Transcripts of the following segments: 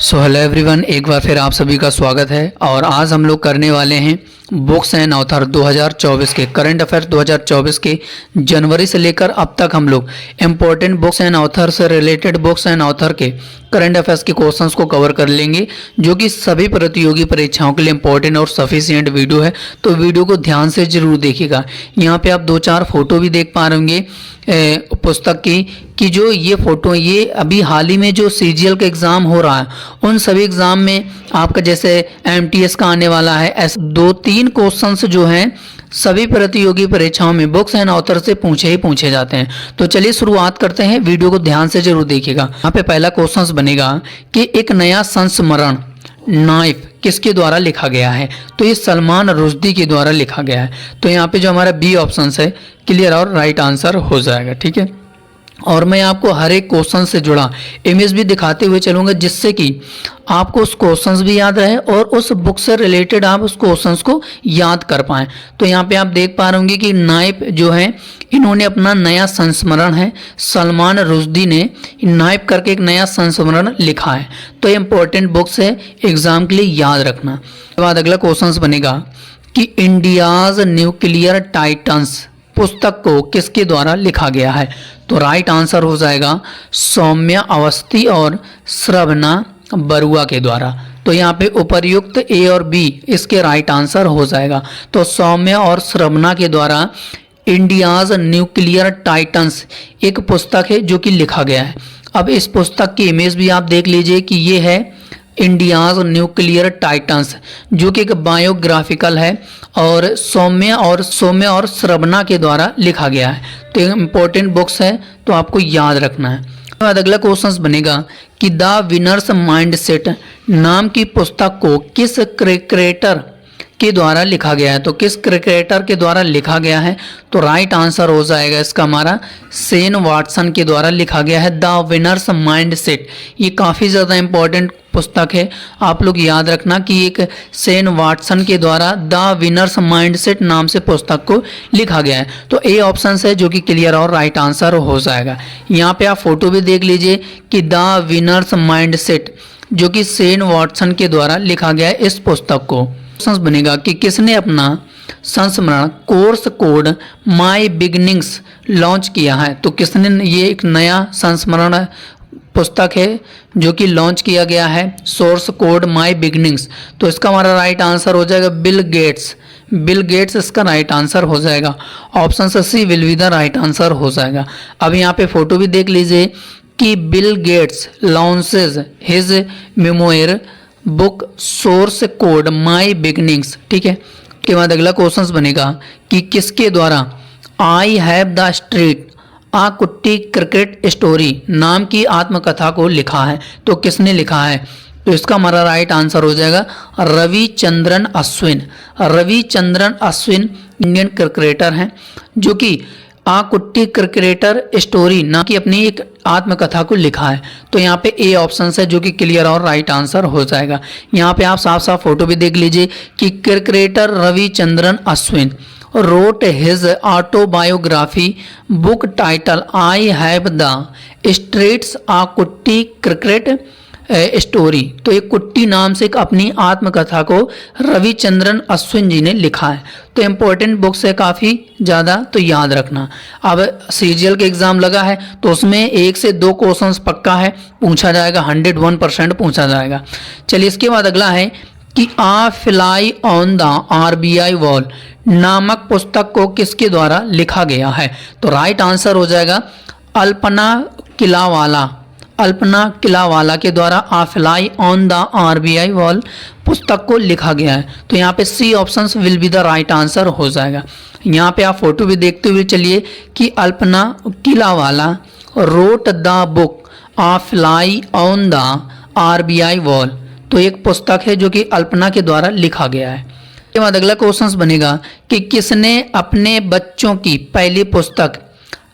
So hello everyone, एक बार फिर आप सभी का स्वागत है। और आज हम लोग करने वाले हैं बुक्स एंड ऑथर 2024 के करंट अफेयर्स 2024 के जनवरी से लेकर अब तक हम लोग इम्पोर्टेंट बुक्स एंड ऑथर से रिलेटेड बुक्स एंड ऑथर के करंट अफेयर्स के क्वेश्चंस को कवर कर लेंगे, जो कि सभी प्रतियोगी परीक्षाओं के लिए इंपॉर्टेंट और सफिशिएंट वीडियो है। तो वीडियो को ध्यान से जरूर देखिएगा। यहाँ पे आप 2-4 फोटो भी देख पा रहे होंगे पुस्तक की कि जो ये फोटो ये अभी हाल ही में जो सीजीएल का एग्ज़ाम हो रहा है उन सभी एग्ज़ाम में आपका जैसे एमटीएस का आने वाला है, ऐसे 2-3 क्वेश्चंस जो हैं सभी प्रतियोगी परीक्षाओं में बुक्स एंड ऑथर से पूछे जाते हैं। तो चलिए शुरुआत करते हैं, वीडियो को ध्यान से जरूर देखिएगा। यहाँ पे पहला क्वेश्चन बनेगा कि एक नया संस्मरण नाइफ किसके द्वारा लिखा गया है। तो ये सलमान रुश्दी के द्वारा लिखा गया है। तो यहाँ पे जो हमारा बी ऑप्शन है क्लियर और राइट आंसर हो जाएगा। ठीक है, और मैं आपको हर एक क्वेश्चन से जुड़ा इमेज भी दिखाते हुए चलूंगा, जिससे कि आपको उस क्वेश्चंस भी याद रहे और उस बुक से रिलेटेड आप उस क्वेश्चंस को याद कर पाएं। तो यहाँ पे आप देख पा रहे होंगे कि नाइफ जो है इन्होंने अपना नया संस्मरण है, सलमान रुश्दी ने नाइफ करके एक नया संस्मरण लिखा है। तो ये इंपॉर्टेंट बुक्स है, एग्जाम के लिए याद रखना। उसके बाद अगला क्वेश्चन बनेगा कि इंडियाज न्यूक्लियर टाइटन्स पुस्तक को किसके द्वारा लिखा गया है। तो राइट आंसर हो जाएगा सौम्या अवस्थी और श्रवणा बरुआ के द्वारा। तो यहाँ पे उपर्युक्त ए और बी इसके राइट आंसर हो जाएगा। तो सौम्या और श्रवणा के द्वारा इंडियाज न्यूक्लियर टाइटन्स एक पुस्तक है जो कि लिखा गया है। अब इस पुस्तक की इमेज भी आप देख लीजिए कि ये है इंडियाज न्यूक्लियर टाइटन्स, जो कि एक बायोग्राफिकल है और सौम्या और श्रवणा के द्वारा लिखा गया है। तो एक इम्पोर्टेंट बुक्स है, तो आपको याद रखना है। उसके बाद अगला क्वेश्चन बनेगा कि द विनर्स माइंडसेट नाम की पुस्तक को किस क्रिकेटर के द्वारा लिखा गया है। तो किस क्रिकेटर के द्वारा लिखा गया है। तो राइट आंसर हो जाएगा इसका हमारा शेन वाटसन के द्वारा लिखा गया है द विनर्स माइंडसेट। ये काफ़ी ज़्यादा इंपॉर्टेंट पुस्तक है, आप लोग याद रखना कि एक शेन वाटसन के द्वारा द विनर्स माइंडसेट नाम से पुस्तक को लिखा गया है। तो ए ऑप्शन है जो कि क्लियर और राइट आंसर हो जाएगा। यहाँ पे आप फोटो भी देख लीजिए कि द विनर्स माइंडसेट जो कि शेन वाटसन के द्वारा लिखा गया है इस पुस्तक को। बनेगा कि किसने अपना संस्मरण course code my beginnings launch किया है। तो किसने ये एक नया संस्मरण पुस्तक है जो कि लॉन्च किया गया है सोर्स कोड माय बिगिनिंग्स। तो इसका हमारा राइट आंसर हो जाएगा बिल गेट्स इसका राइट आंसर हो जाएगा। Option C will be the right answer हो जाएगा। अब यहाँ पे फोटो भी देख लीजिए कि Bill Gates launches his memoir book source code my beginnings. ठीक है, उसके बाद अगला क्वेश्चन बनेगा कि किसके द्वारा आई हैव द स्ट्रीट आ कुट्टी क्रिकेट स्टोरी नाम की आत्मकथा को लिखा है। तो किसने लिखा है। तो इसका हमारा राइट आंसर हो जाएगा रविचंद्रन अश्विन इंडियन क्रिकेटर हैं जो कि आ कुट्टी क्रिकेटर स्टोरी नाम की अपनी एक आत्मकथा को लिखा है। तो यहाँ पे ए ऑप्शन है जो कि क्लियर और राइट आंसर हो जाएगा। यहाँ पे आप साफ साफ फोटो भी देख लीजिए कि cricketer Ravichandran Ashwin wrote his autobiography book title I have the streets a कुट्टी क्रिकेट स्टोरी। तो एक कुट्टी नाम से एक अपनी आत्मकथा को रविचंद्रन अश्विन जी ने लिखा है। तो इम्पोर्टेंट बुक्स है काफ़ी ज़्यादा, तो याद रखना। अब सीजीएल के एग्ज़ाम लगा है तो उसमें 1 से 2 क्वेश्चंस पक्का है, पूछा जाएगा, 101% पूछा जाएगा। चलिए इसके बाद अगला है कि a fly on the RBI wall नामक पुस्तक को किसके द्वारा लिखा गया है। तो राइट आंसर हो जाएगा अल्पना किलावाला के द्वारा a fly on the RBI wall पुस्तक को लिखा गया है। तो यहाँ पे C option will be the right answer हो जाएगा। यहाँ पे आप फोटो भी देखते हुए चलिए कि Alpana Kilawala wrote the book a fly on the RBI wall. तो एक पुस्तक है जो कि अल्पना के द्वारा लिखा गया है। इसके बाद अगला क्वेश्चन बनेगा कि किसने अपने बच्चों की पहली पुस्तक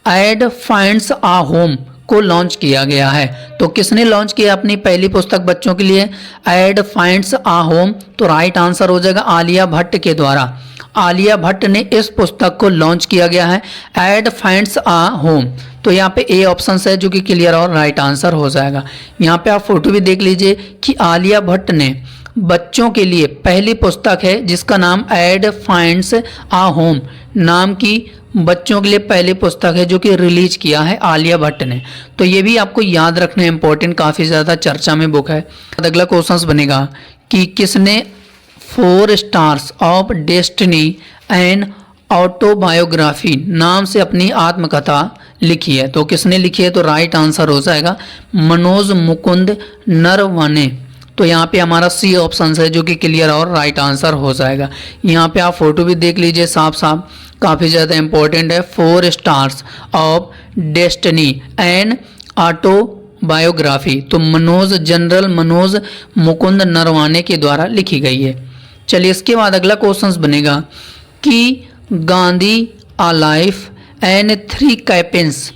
एड फाइंड्स आ होम को लॉन्च किया गया है। तो किसने लॉन्च किया अपनी पहली पुस्तक बच्चों के लिए एड फाइंड्स आ होम। तो राइट आंसर हो जाएगा आलिया भट्ट के द्वारा। आलिया भट्ट ने इस पुस्तक को लॉन्च किया गया है एड फाइंड्स आ होम। तो तो यहाँ पे ए ऑप्शन है जो कि क्लियर और राइट आंसर हो जाएगा। यहाँ पे आप फोटो भी देख लीजिए कि आलिया भट्ट ने बच्चों के लिए पहली पुस्तक है जिसका नाम एड फाइंड्स आ होम नाम की बच्चों के लिए पहली पुस्तक है जो कि रिलीज किया है आलिया भट्ट ने। तो ये भी आपको याद रखना इंपॉर्टेंट, काफ़ी ज़्यादा चर्चा में बुक है। अगला क्वेश्चन बनेगा कि किसने 4 stars of destiny and autobiography नाम से अपनी आत्मकथा लिखी है। तो किसने लिखी है? तो राइट आंसर हो जाएगा मनोज मुकुंद नरवणे। तो यहाँ पे हमारा सी ऑप्शन है जो कि क्लियर और राइट आंसर हो जाएगा। यहाँ पे आप फोटो भी देख लीजिए साफ साफ, काफ़ी ज़्यादा इंपॉर्टेंट है। 4 stars of destiny and autobiography, तो जनरल मनोज मुकुंद नरवाने के द्वारा लिखी गई है। चलिए इसके बाद अगला क्वेश्चन बनेगा कि गांधी आ लाइफ एंड 3 कैपेंस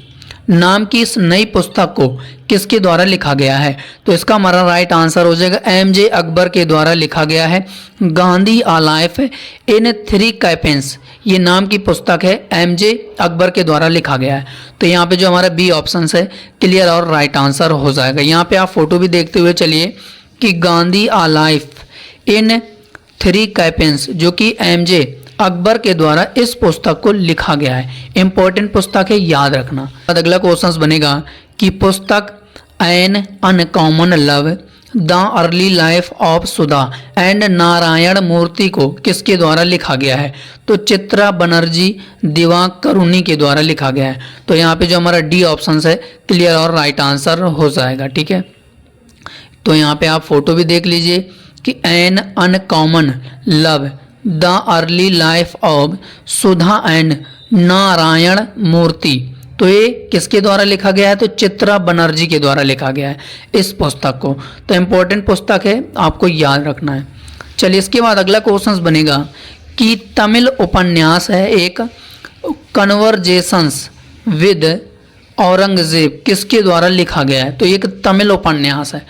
नाम की इस नई पुस्तक को किसके द्वारा लिखा गया है? तो इसका हमारा राइट आंसर हो जाएगा एम.जे. अकबर के द्वारा लिखा गया है। गांधी आ लाइफ इन 3 कैपेंस ये नाम की पुस्तक है, एम.जे. अकबर के द्वारा लिखा गया है। तो यहाँ पे जो हमारा बी ऑप्शन है क्लियर और राइट आंसर हो जाएगा। यहाँ पे आप फोटो भी देखते हुए चलिए कि गांधी आ लाइफ इन 3 कैपेंस जो कि एम.जे. अकबर के द्वारा इस पुस्तक को लिखा गया है। इंपॉर्टेंट पुस्तक है, याद रखना। अगला क्वेश्चन बनेगा कि पुस्तक an uncommon love the early life of Sudha and Narayana Murthy को किसके द्वारा लिखा गया है? तो चित्रा बनर्जी दिवाकरुणी के द्वारा लिखा गया है। तो यहाँ पे जो हमारा डी ऑप्शन है क्लियर और राइट आंसर हो जाएगा। ठीक है, तो यहाँ पे आप फोटो भी देख लीजिए कि an uncommon love the early life of Sudha and Narayana Murthy, तो ये किसके द्वारा लिखा गया है? तो चित्रा बनर्जी के द्वारा लिखा गया है इस पुस्तक को। तो इम्पोर्टेंट पुस्तक है, आपको याद रखना है। चलिए इसके बाद अगला क्वेश्चन बनेगा कि तमिल उपन्यास है एक कन्वर्जेशंस विद औरंगजेब किसके द्वारा लिखा गया है? तो एक तमिल उपन्यास है,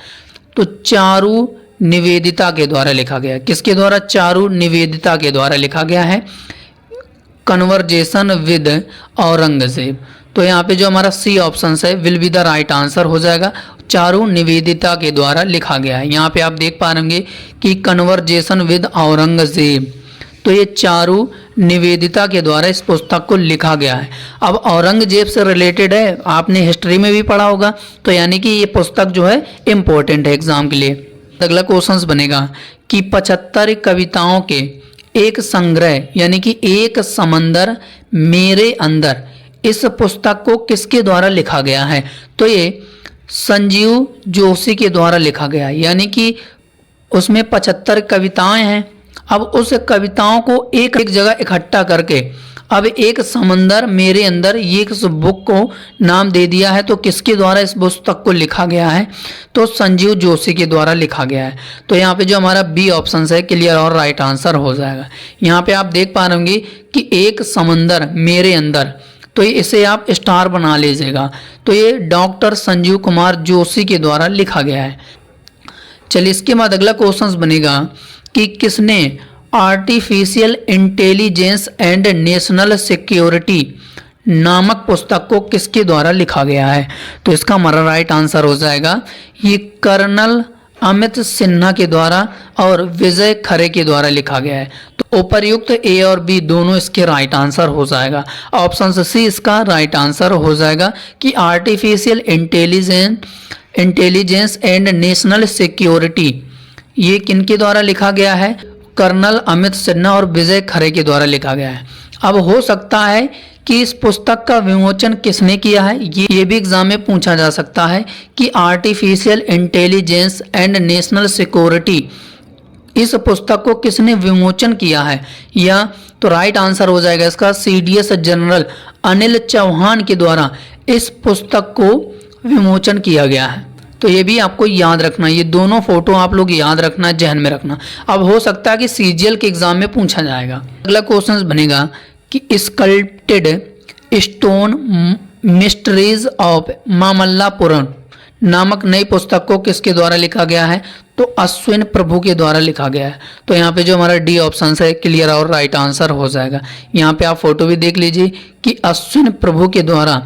तो चारू निवेदिता के द्वारा लिखा गया है। किसके द्वारा? चारू निवेदिता के द्वारा लिखा गया है कन्वर्जेशन विद औरंगजेब। तो यहाँ पे जो हमारा सी ऑप्शन है will be the right answer हो जाएगा। चारू निवेदिता के द्वारा लिखा गया है। यहाँ पे आप देख पा रहे कि कन्वर्जेशन विद औरंगजेब, तो ये चारू निवेदिता के द्वारा इस पुस्तक को लिखा गया है। अब औरंगजेब से रिलेटेड है, आपने हिस्ट्री में भी पढ़ा होगा, तो यानी कि ये पुस्तक जो है इम्पोर्टेंट है एग्जाम के लिए। अगला क्वेश्चन बनेगा कि 75 कविताओं के एक संग्रह यानी कि एक समंदर मेरे अंदर इस पुस्तक को किसके द्वारा लिखा गया है? तो ये संजीव जोशी के द्वारा लिखा गया है। यानी कि उसमें 75 कविताएं हैं। अब उस कविताओं को एक जगह इकट्ठा करके अब एक समंदर मेरे अंदर ये इस बुक को नाम दे दिया है। तो किसके द्वारा इस पुस्तक को लिखा गया है? तो संजीव जोशी के द्वारा लिखा गया है। तो यहाँ पे जो हमारा बी ऑप्शन है क्लियर और राइट आंसर हो जाएगा। यहाँ पे आप देख पा रहे होंगे कि एक समंदर मेरे अंदर, तो इसे आप स्टार बना लीजिएगा। तो ये डॉक्टर संजीव कुमार जोशी के द्वारा लिखा गया है। चलिए इसके बाद अगला क्वेश्चन बनेगा कि किसने artificial intelligence and national security नामक पुस्तक को किसके द्वारा लिखा गया है? तो इसका हमारा राइट आंसर हो जाएगा ये कर्नल अमित सिन्हा के द्वारा और विजय खरे के द्वारा लिखा गया है। तो उपर्युक्त ए और बी दोनों इसके राइट आंसर हो जाएगा। ऑप्शन सी इसका राइट आंसर हो जाएगा कि artificial intelligence and national security ये किनके द्वारा लिखा गया है? कर्नल अमित सिन्हा और विजय खरे के द्वारा लिखा गया है। अब हो सकता है कि इस पुस्तक का विमोचन किसने किया है, ये भी एग्जाम में पूछा जा सकता है कि artificial intelligence and national security इस पुस्तक को किसने विमोचन किया है? या तो राइट आंसर हो जाएगा इसका सीडीएस जनरल अनिल चौहान के द्वारा इस पुस्तक को विमोचन किया गया है। तो ये भी आपको याद रखना, ये दोनों फोटो आप लोग याद रखना, जहन में रखना। अब हो सकता है कि सीजीएल के एग्जाम में पूछा जाएगा। अगला क्वेश्चन बनेगा कि sculpted stone mysteries of Mamallapuram नामक नई पुस्तक को किसके द्वारा लिखा गया है? तो अश्विन प्रभु के द्वारा लिखा गया है। तो यहाँ पे जो हमारा डी ऑप्शन है क्लियर और राइट आंसर हो जाएगा। यहाँ पे आप फोटो भी देख लीजिए कि अश्विन प्रभु के द्वारा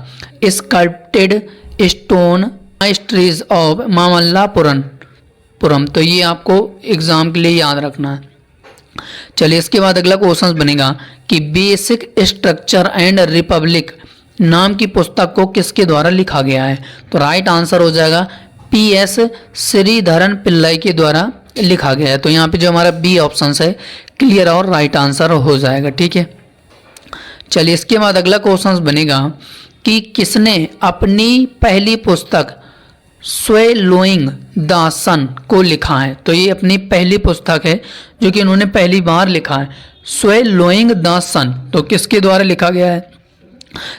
स्कल्प्टेड स्टोन माइस्ट्रीज ऑफ मामल्लापुरम। तो ये आपको एग्जाम के लिए याद रखना है। चलिए इसके बाद अगला क्वेश्चन बनेगा कि बेसिक स्ट्रक्चर एंड रिपब्लिक नाम की पुस्तक को किसके द्वारा लिखा गया है। तो राइट आंसर हो जाएगा PS श्रीधरन पिल्लाई के द्वारा लिखा गया है। तो यहाँ पे जो हमारा बी ऑप्शन है क्लियर और राइट आंसर हो जाएगा। ठीक है, चलिए इसके बाद अगला क्वेश्चन बनेगा कि किसने अपनी पहली पुस्तक स्वैलोइंग द सन को लिखा है। तो ये अपनी पहली पुस्तक है जो कि इन्होंने पहली बार लिखा है, स्वैलोइंग द सन। तो किसके द्वारा लिखा गया है।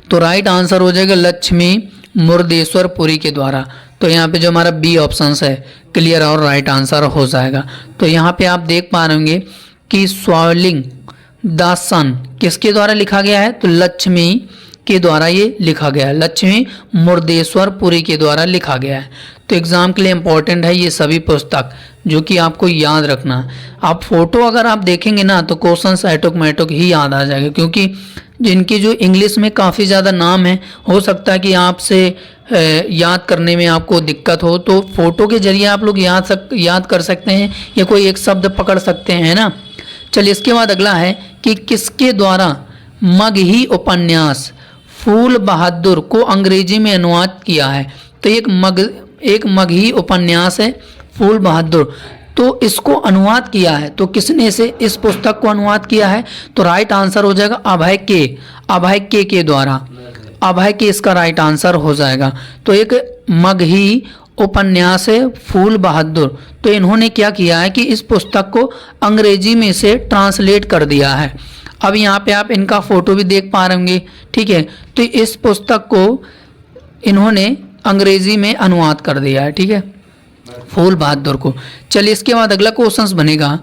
तो राइट आंसर हो जाएगा लक्ष्मी मुर्देश्वरपुरी के द्वारा। तो यहाँ पे जो हमारा बी ऑप्शन है क्लियर और राइट आंसर हो जाएगा। तो यहाँ पे आप देख पा रहे होंगे कि स्वैलोइंग द सन किसके द्वारा लिखा गया है। तो लक्ष्मी के द्वारा ये लिखा गया है, लक्ष्मी मुर्देश्वरपुरी के द्वारा लिखा गया है। तो एग्जाम के लिए इंपॉर्टेंट है ये सभी पुस्तक जो कि आपको याद रखना है। आप फोटो अगर आप देखेंगे ना तो क्वेश्चंस ऑटोमेटिक ही याद आ जाएगा, क्योंकि जिनकी जो इंग्लिश में काफ़ी ज़्यादा नाम है हो सकता है कि आपसे याद करने में आपको दिक्कत हो, तो फोटो के जरिए आप लोग याद कर सकते हैं या कोई एक शब्द पकड़ सकते हैं ना। चलिए इसके बाद अगला है कि किसके द्वारा मगही उपन्यास फूल बहादुर को अंग्रेजी में अनुवाद किया है। तो एक मगही उपन्यास है फूल बहादुर, तो इसको अनुवाद किया है। तो किसने से इस पुस्तक को अनुवाद किया है। तो राइट आंसर हो जाएगा अभय के द्वारा, अभय के इसका राइट आंसर हो जाएगा। तो एक मगही उपन्यास है फूल बहादुर, तो इन्होंने क्या किया है कि इस पुस्तक को अंग्रेजी में से ट्रांसलेट कर दिया है। अब यहाँ पे आप इनका फोटो भी देख पा रहे होंगे। ठीक है, तो इस पुस्तक को इन्होंने अंग्रेजी में अनुवाद कर दिया है। ठीक है, फूल बहादुर को। चलिए इसके बाद अगला क्वेश्चन बनेगा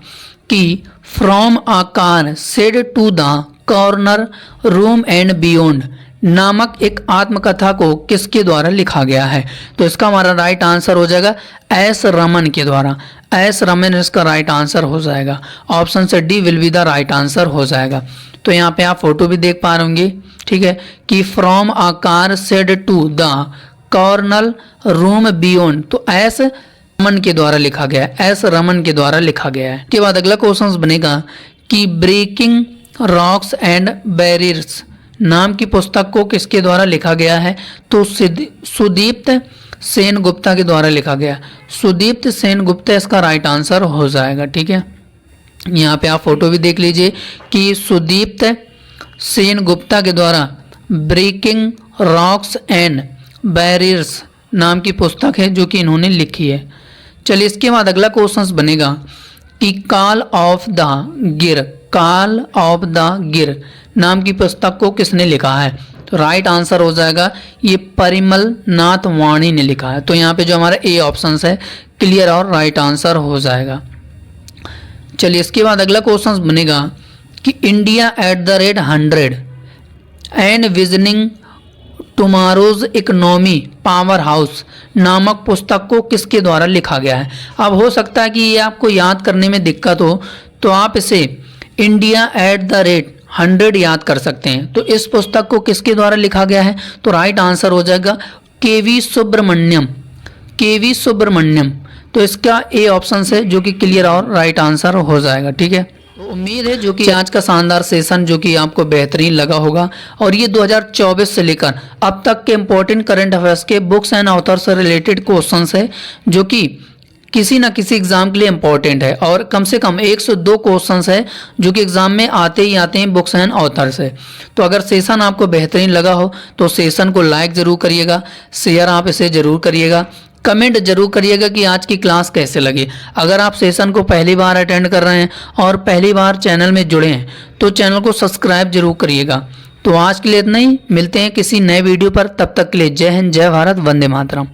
कि from a car shed to the corner room and beyond नामक एक आत्मकथा को किसके द्वारा लिखा गया है। तो इसका हमारा राइट आंसर हो जाएगा एस रमन के द्वारा, एस रमन इसका राइट आंसर हो जाएगा। ऑप्शन से D will be the right answer हो जाएगा। तो यहाँ पे आप फोटो भी देख पा रहे होंगे। ठीक है, कि from a car shed to the corner room beyond, तो एस रमन के द्वारा लिखा गया है, एस रमन के द्वारा लिखा गया है। के बाद अगला क्वेश्चन बनेगा कि ब्रेकिंग रॉक्स एंड बैरियर्स नाम की पुस्तक को किसके द्वारा लिखा गया है। तो सुदीप्त सेन गुप्ता के द्वारा लिखा गया, सुदीप्त सेन गुप्ता इसका राइट आंसर हो जाएगा। ठीक है, यहाँ पे आप फोटो भी देख लीजिए कि सुदीप्त सेन गुप्ता के द्वारा ब्रेकिंग रॉक्स एंड बैरियर्स नाम की पुस्तक है जो कि इन्होंने लिखी है। चलिए इसके बाद अगला क्वेश्चन बनेगा कि कॉल ऑफ द गिर नाम की पुस्तक को किसने लिखा है। तो राइट आंसर हो जाएगा ये परिमल नाथ वाणी ने लिखा है। तो यहाँ पे जो हमारा ए ऑप्शन है क्लियर और राइट आंसर हो जाएगा। चलिए इसके बाद अगला क्वेश्चन बनेगा कि India @100 and visioning tomorrow's economy power house नामक पुस्तक को किसके द्वारा लिखा गया है। अब हो सकता है कि ये आपको याद करने में दिक्कत हो, तो आप इसे इंडिया @100 याद कर सकते हैं। तो इस पुस्तक को किसके द्वारा लिखा गया है। तो राइट आंसर हो जाएगा KV सुब्रमण्यम। तो इसका ए ऑप्शन है जो कि क्लियर और राइट आंसर हो जाएगा। ठीक है, तो उम्मीद है जो कि आज का शानदार सेशन जो कि आपको बेहतरीन लगा होगा, और ये 2024 से लेकर अब तक के इम्पोर्टेंट करंट अफेयर्स के बुक्स एंड ऑथर से रिलेटेड क्वेश्चंस है जो कि किसी ना किसी एग्जाम के लिए इंपॉर्टेंट है, और कम से कम 102 क्वेश्चंस है जो कि एग्जाम में आते ही आते हैं बुक्स एंड ऑथर से। तो अगर सेशन आपको बेहतरीन लगा हो तो सेशन को लाइक ज़रूर करिएगा, शेयर आप इसे ज़रूर करिएगा, कमेंट जरूर करिएगा कि आज की क्लास कैसे लगी। अगर आप सेशन को पहली बार अटेंड कर रहे हैं और पहली बार चैनल में जुड़े हैं तो चैनल को सब्सक्राइब जरूर करिएगा। तो आज के लिए इतना ही, मिलते हैं किसी नए वीडियो पर, तब तक के लिए जय हिंद, जय भारत, वंदे मातरम।